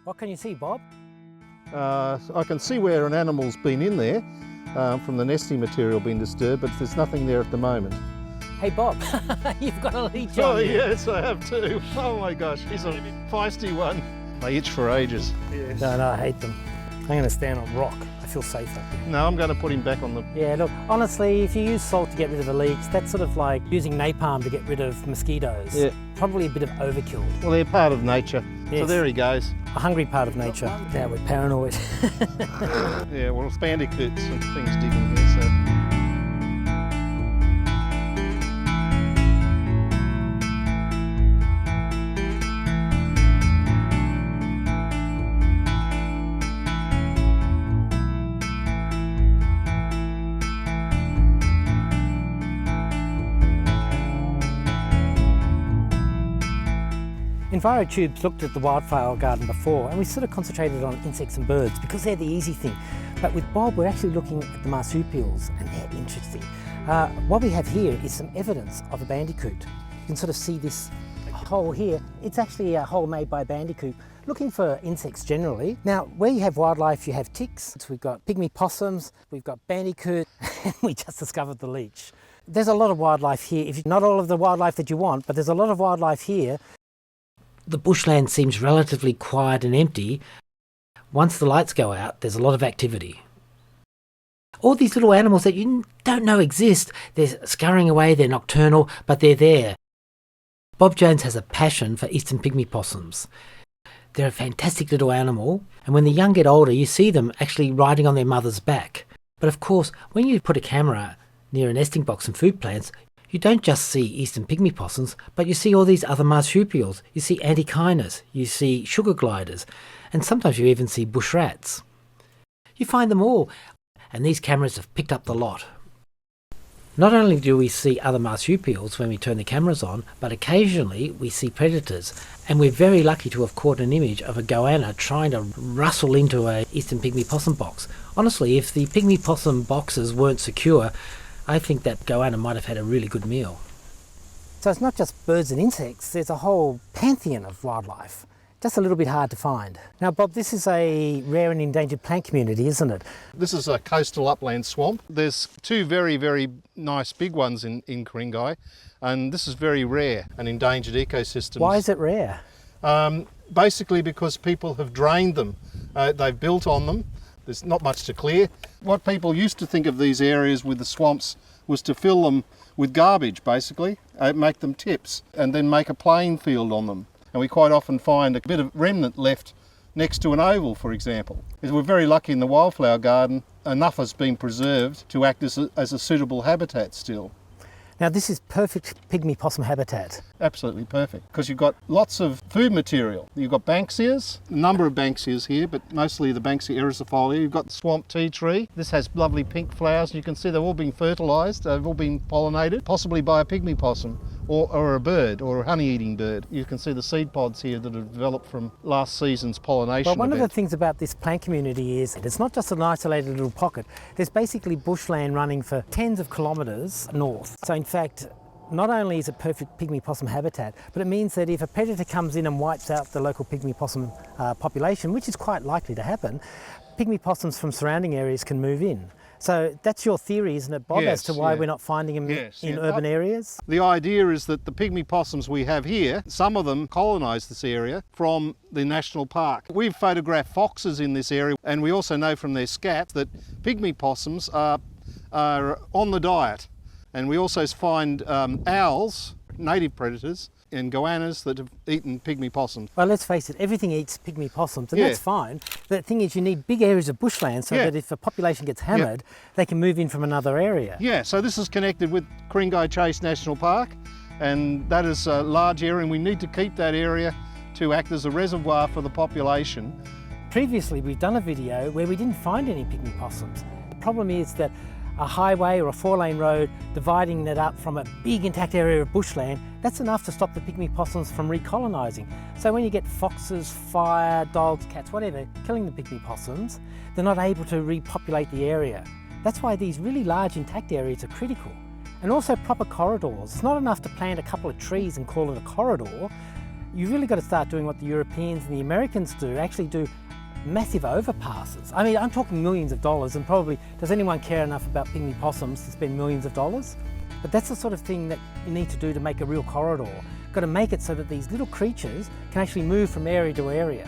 What can you see, Bob? I can see where an animal's been in there from the nesting material being disturbed, but there's nothing there at the moment. Hey Bob, you've got a leech on Oh you. yes, I have too. Oh my gosh, he's a feisty one. They itch for ages. Yes. No, I hate them. I'm going to stand on rock. I feel safe up here. No, I'm going to put him back on the... Yeah, look, honestly, if you use salt to get rid of a leech, that's sort of like using napalm to get rid of mosquitoes. Yeah. Probably a bit of overkill. Well, they're part of nature. Yes. So there he goes. A hungry part of nature. Now we're paranoid. Yeah, well, it's bandicoots and things digging here, so... EnviroTubes looked at the wildflower garden before and we sort of concentrated on insects and birds because they're the easy thing. But with Bob, we're actually looking at the marsupials and they're interesting. What we have here is some evidence of a bandicoot. You can sort of see this hole here. It's actually a hole made by a bandicoot looking for insects generally. Now, where you have wildlife, you have ticks. We've got pygmy possums, we've got bandicoot, and we just discovered the leech. There's a lot of wildlife here. Not all of the wildlife that you want, but there's a lot of wildlife here. The bushland seems relatively quiet and empty. Once the lights go out, there's a lot of activity. All these little animals that you don't know exist, they're scurrying away, they're nocturnal, but they're there. Bob Jones has a passion for eastern pygmy possums. They're a fantastic little animal, and when the young get older, you see them actually riding on their mother's back. But of course, when you put a camera near a nesting box and food plants, you don't just see eastern pygmy possums, but you see all these other marsupials. You see antechinus, you see sugar gliders, and sometimes you even see bush rats. You find them all, and these cameras have picked up the lot. Not only do we see other marsupials when we turn the cameras on, but occasionally we see predators, and we're very lucky to have caught an image of a goanna trying to rustle into a eastern pygmy possum box. Honestly, if the pygmy possum boxes weren't secure, I think that goanna might have had a really good meal. So it's not just birds and insects, there's a whole pantheon of wildlife. Just a little bit hard to find. Now Bob, this is a rare and endangered plant community, isn't it? This is a coastal upland swamp. There's two very, very nice big ones in Ku-ring-gai, and this is very rare, an endangered ecosystem. Why is it rare? Basically because people have drained them. They've built on them. There's not much to clear. What people used to think of these areas with the swamps was to fill them with garbage, basically, make them tips, and then make a playing field on them. And we quite often find a bit of remnant left next to an oval, for example. We're very lucky in the wildflower garden, enough has been preserved to act as a suitable habitat still. Now this is perfect pygmy possum habitat. Absolutely perfect, because you've got lots of food material. You've got banksias, a number of banksias here, but mostly the Banksia ericifolia. You've got the swamp tea tree. This has lovely pink flowers, and you can see they've all been fertilised, they've all been pollinated, possibly by a pygmy possum or a bird, or a honey-eating bird. You can see the seed pods here that have developed from last season's pollination. Well, one event. of the things about this plant community is it's not just an isolated little pocket. There's basically bushland running for tens of kilometres north. So in fact, not only is it perfect pygmy possum habitat, but it means that if a predator comes in and wipes out the local pygmy possum population, which is quite likely to happen, pygmy possums from surrounding areas can move in. So that's your theory, isn't it, Bob, Yes, as to why yeah. we're not finding them in urban areas? The idea is that the pygmy possums we have here, some of them colonise this area from the national park. We've photographed foxes in this area, and we also know from their scat that pygmy possums are on the diet. And we also find owls, native predators, and goannas that have eaten pygmy possums. Well, let's face it, everything eats pygmy possums, and Yeah. that's fine. The thing is, you need big areas of bushland so Yeah. that if a population gets hammered, they can move in from another area. Yeah, so this is connected with Ku-ring-gai Chase National Park, and that is a large area, and we need to keep that area to act as a reservoir for the population. Previously, we've done a video where we didn't find any pygmy possums. The problem is that a highway or a 4-lane road dividing that up from a big intact area of bushland, that's enough to stop the pygmy possums from recolonising. So when you get foxes, fire, dogs, cats, whatever, killing the pygmy possums, they're not able to repopulate the area. That's why these really large intact areas are critical. And also proper corridors. It's not enough to plant a couple of trees and call it a corridor. You've really got to start doing what the Europeans and the Americans do, actually do massive overpasses. I mean, I'm talking millions of dollars, and probably, does anyone care enough about pygmy possums to spend millions of dollars? But that's the sort of thing that you need to do to make a real corridor. You've got to make it so that these little creatures can actually move from area to area.